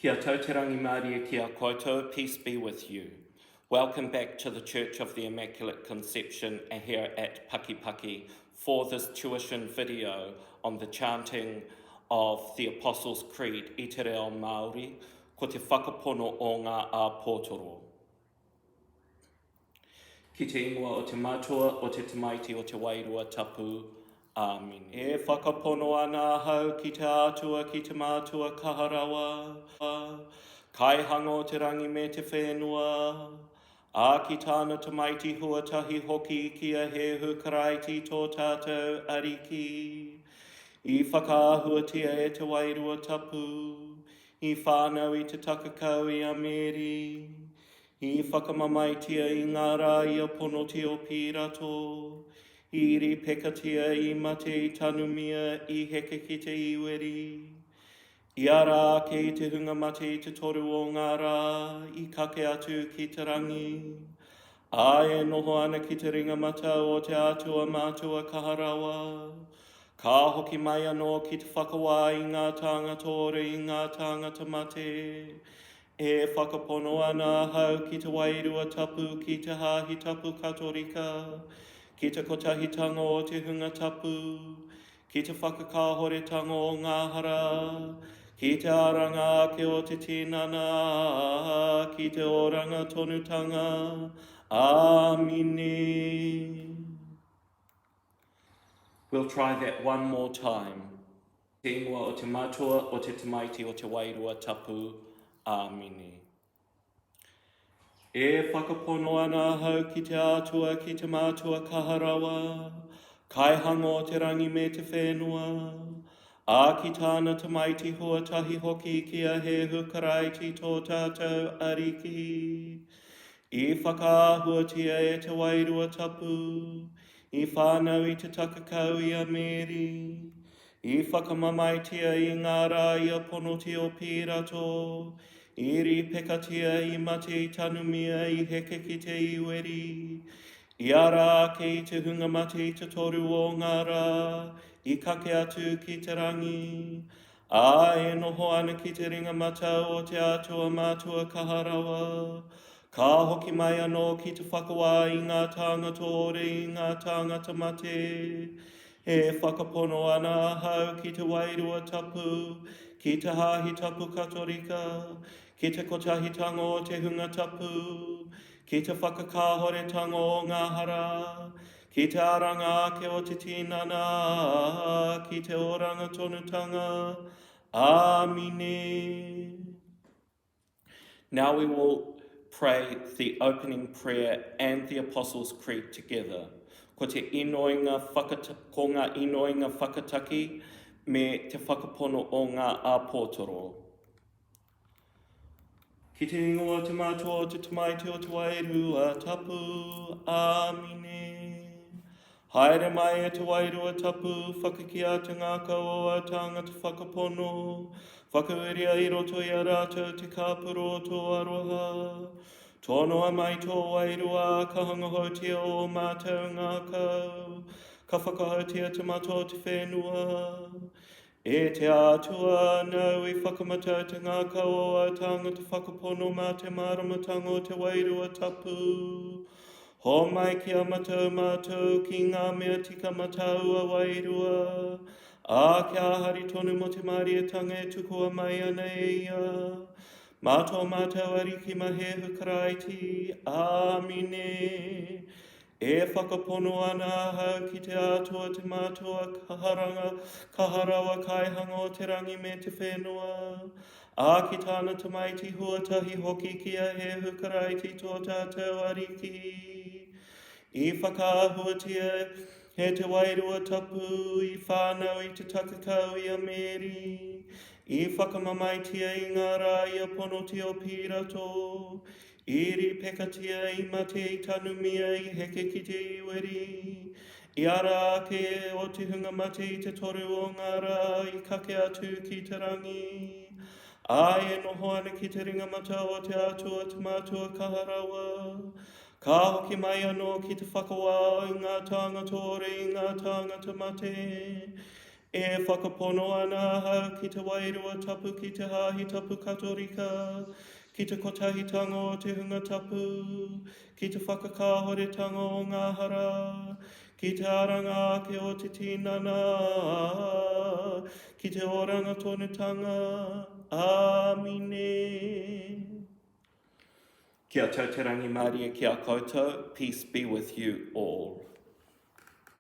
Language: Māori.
Kia tauterangi Māori kia koutou, peace be with you. Welcome back to the Church of the Immaculate Conception here at Pakipaki for this tuition video on the chanting of the Apostles' Creed, I te reo Māori, ko te whakapono o ngā Apotoro. Ki te ingoa o te mātua, o te Tamaiti, o te Wairua Tapu. Amen. E whakapono ana hau ki te atua, ki te mātua kaha rawa. Kaihanga o te rangi me te whenua. A ki tāna Tamaiti huatahi hoki kia Hēhu Karaiti tō tātou Ariki. I whakaāhuatia e te Wairua Tapu. I whānau i te Takakau i a Mēri. I whakamamaetia i ngā rā i a Ponotio Pirato. I rīpekatia i mate i tanumia i heke ki te iweri. I ara ke i te hunga mate i te toru o ngā rā, i kake atu ki te rangi. A e noho ana ki te ringa mata o te Atua Mātua kaha rawa. Ka hoki mai anō ki te whakawā i ngā tāna toru i ngā tāngata mate. E whakapono ana hau ki te Wairua Tapu ki te hāhi tapu katorika. Ki te kotahitanga o te hunga tapu, ki te whakakāhoretanga o ngā hara, ki te aranga ake o te tinana, ki te oranga tonutanga. Amine. We'll try that one more time. Te ingoa o te mātua, o te Tamaiti, o te Wairua Tapu. Amine. E whakapono ana hau ki te atua, ki te mātua kaha rawa, kaihanga o te rangi me te whenua, a ki tāna Tamaiti huatahi hoki kia Hēhu Karaiti tō tātou Ariki. I whakaāhuatia e te Wairua Tapu, i whānau i te Takakau i a Mēri, i whakamamaetia i ngā rā i a Ponotio Pirato, i rīpekatia i mate i tanumia i heke ki te iweri. I ara ke i te hunga mate i te toru o ngā rā, i kake atu ki te rangi. A e noho ana ki te ringa mata o te Atua Mātua kaha rawa. Ka hoki mai anō ki te whakawā i ngā tāna toru i ngā tāngata mate. E whakapono ana hau ki te Wairua Tapu, ki te hāhi tapu katorika, ki te kotahitanga o te hunga tapu, ki te whakakāhoretanga o ngā hara, ki te aranga ake o te tinana, ki te oranga tonutanga. Amine. Now we will pray the opening prayer and the Apostles' Creed together. Ko te inoinga ko ngā inoinga whakataki me te whakapono o ngā Apotoro. Ki te ingoa te mātua o te Tamaiti o te Wairua Tapu. Amine. Haere mai e te Wairua Tapu, whakakia te ngā kauoa tāngata whakapono, whakauria i roto i a rātou te kāpuro o tō aroha. Tōnoa mai tō wairua, ka hangahotia o mātou ngā kau, ka whakahotia te mato o te whenua. E te atua nau i whakamatau te ngā kau o a tāngata whakapono mā te māramatanga o te Wairua Tapu. Ho mai ki a matau mātou ki ngā mea tika matau a wairua. A kia hari tonu mo te māriatanga e tukua mai ana e ia. Mātou mātou Ariki ma Hēhu Karaiti. Amine. E whakapono ana hau ki te atua te mātua kaha rawa kaihanga o te rangi me te whenua. A ki tāna Tamaiti huatahi hoki kia Hēhu Karaiti tō tātou Ariki. I whakaāhuatia he te Wairua Tapu, i whānau i te Takakau i a Mēri. I whakamamaetia i ngā rā i a Ponotio Pirato. I rīpekatia i mate i tanumia i heke ki te iweri. I ara ake o te hunga mate i te toru o ngā rā i kake atu ki te rangi. A e noho ana ki te ringa mata o te atua te mātua kaha rawa. Ka hoki mai anō ki te whakawā i ngā tāna toru i ngā tāngata mate. E whakapono ana hau ki te Wairua Tapu ki te hāhi tapu katorika, ki te kotahitango o te hunga tapu, ki te whakakāhoretanga o ngā hara, ki te aranga ake o te tinana, ki te oranga tonutanga, Āmine. Kia tau te rangi Māori e kia koutou, peace be with you all.